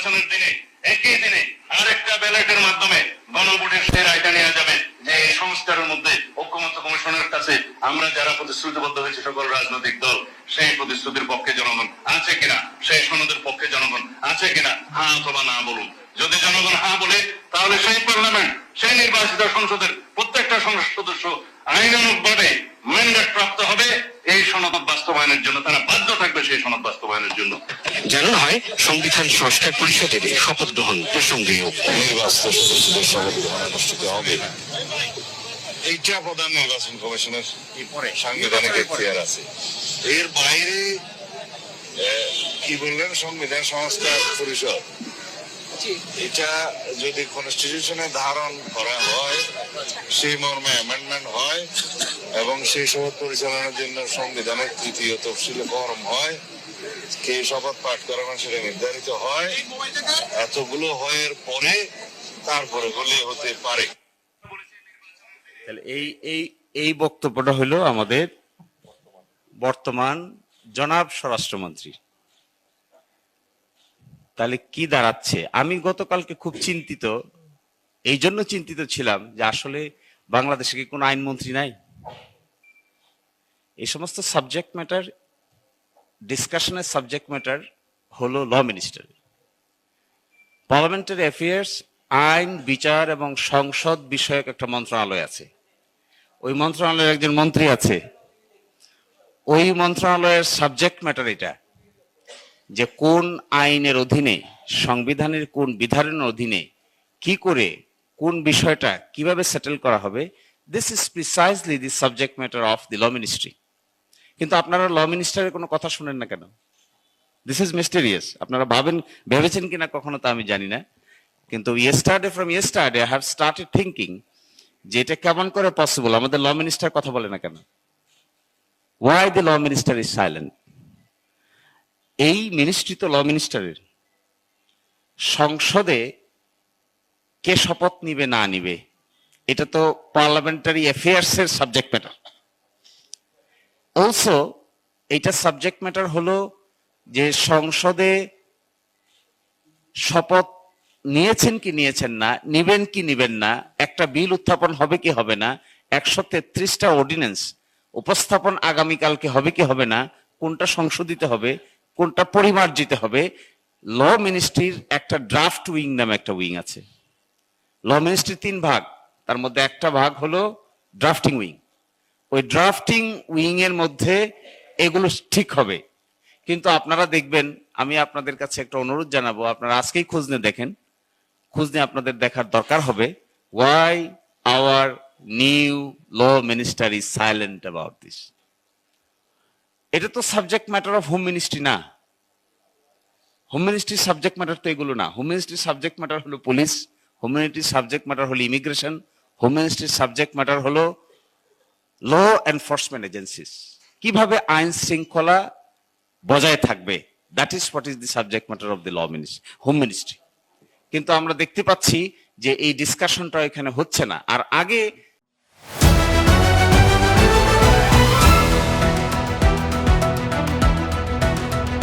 নির্বাচনের দিনে একই দিনে আরেকটা ব্যালটের মাধ্যমে গণভোটের সেই রায়টা নেওয়া যাবে যে এই সংস্কারের মধ্যে ঐক্যমত্য কমিশনের কাছে আমরা যারা প্রতিশ্রুতিবদ্ধ হয়েছে সকল রাজনৈতিক দল সেই প্রতিশ্রুতির পক্ষে জনগণ আছে কিনা, সেই সনদের পক্ষে জনগণ আছে কিনা, হ্যাঁ অথবা না বলুন। যদি জনগণ হ্যাঁ বলে তাহলে সেই পার্লামেন্ট, সেই নির্বাচিত সংসদের প্রত্যেকটা সংসদ সদস্য আইনানুগভাবে ম্যান্ডেট প্রাপ্ত হবে এই সনদ বাস্তবায়নের জন্য, তারা বাধ্য থাকবে সেই সনদ বাস্তবায়নের জন্য। জানানো হয় সংবিধান সংস্কার পরিষদের শপথ গ্রহণ প্রসঙ্গেও নির্বাচিত সদস্যদের শপথ গ্রহণ অনুষ্ঠিত হবে। এইটা প্রধান নির্বাচন কমিশনের সাংবিধানিক এখতিয়ার আছে। এর বাইরে কি বললেন সংবিধান সংস্কার পরিষদ, এটা যদি কনস্টিটিউশনে ধারণ করা হয়, সেই মর্মে অ্যামেন্ডমেন্ট হয় এবং সেই শপথ পরিচালনার জন্য সংবিধানের তৃতীয় তফসিলে ফরম হয়, কে শপথ পাঠ করাবেন সেটা নির্ধারিত হয়, এতগুলো হয়ের পরে তারপরে হলে হতে পারে। এই বক্তব্যটা হলো আমাদের বর্তমান জনাব স্বরাষ্ট্রমন্ত্রী। তাহলে কি দাঁড়াচ্ছে? আমি গতকালকে খুব চিন্তিত, এই জন্য চিন্তিত ছিলাম যে আসলে বাংলাদেশে কি কোনো আইনমন্ত্রী নাই? এই সমস্ত সাবজেক্ট ম্যাটার, ডিসকাশনের সাবজেক্ট ম্যাটার হলো ল মিনিস্টার। পার্লামেন্টারি অ্যাফেয়ার্স, আইন, বিচার এবং সংসদ বিষয়ক একটা মন্ত্রণালয় আছে। ওই মন্ত্রণালয়ের একজন মন্ত্রী আছে। ওই মন্ত্রণালয়ের সাবজেক্ট ম্যাটার এটা, যে কোন আইনের অধীনে, সংবিধানের কোন বিধানের অধীনে কি করে কোন বিষয়টা কিভাবে সেটেল করা হবে। This is precisely the subject matter of the law ministry. কিন্তু আপনারা ল মিনিস্টারের কোনো কথা শুনেন না কেন? This is mysterious. আপনারা ভেবেছেন কিনা কখনো তা আমি জানি না, কিন্তু from yesterday I have started thinking যে এটা কেমন করে পসিবল, আমাদের ল মিনিস্টার কথা বলে না কেন? Why the law minister is silent? এই মিনিস্ট্রি তো ল মিনিস্টারের। সংসদে কে শপথ নিবে না নিবে এটা তো পার্লামেন্টারি অ্যাফেয়ার্স এর সাবজেক্ট ম্যাটার। অলসো এইটা সাবজেক্ট ম্যাটার হলো যে সংসদে শপথ নিয়েছেন কি নিয়েছেন না, নিবেন কি নিবেন না, একটা বিল উত্থাপন হবে কি হবে না, 133টা অর্ডিন্যান্স উপস্থাপন আগামীকালকে হবে কি হবে না, কোনটা সংশোধিত হবে, কোনটা পরিমার্জিত হবে। ল মিনিস্ট্রির একটা ড্রাফট উইং নামে একটা উইং আছে। ল মিনিস্ট্রির 3 ভাগ, তার মধ্যে একটা ভাগ হলো ড্রাফটিং উইং। ওই ড্রাফটিং উইং এর মধ্যে এগুলো ঠিক হবে। কিন্তু আপনারা দেখবেন, আমি আপনাদের কাছে একটা অনুরোধ জানাবো, আপনারা আজকেই খোঁজ নিয়ে দেখেন, খোঁজ নিয়ে আপনাদের দেখার দরকার হবে why our new law minister is silent about this. এটা তো subject matter of home ministry না। হোম মিনিস্ট্রির সাবজেক্ট ম্যাটার তো এগুলো না। হোম মিনিস্ট্রির সাবজেক্ট ম্যাটার হলো পুলিশ, হোম মিনিস্ট্রির সাবজেক্ট ম্যাটার হলো ইমিগ্রেশন, হোম মিনিস্ট্রির সাবজেক্ট ম্যাটার হলো ল এনফোর্সমেন্ট এজেন্সিস, কিভাবে আইন শৃঙ্খলা বজায় থাকবে। That is what is the subject matter of the law ministry, home ministry. কিন্তু আমরা দেখতে পাচ্ছি যে এই ডিসকাশনটা এখানে হচ্ছে না। আর আগে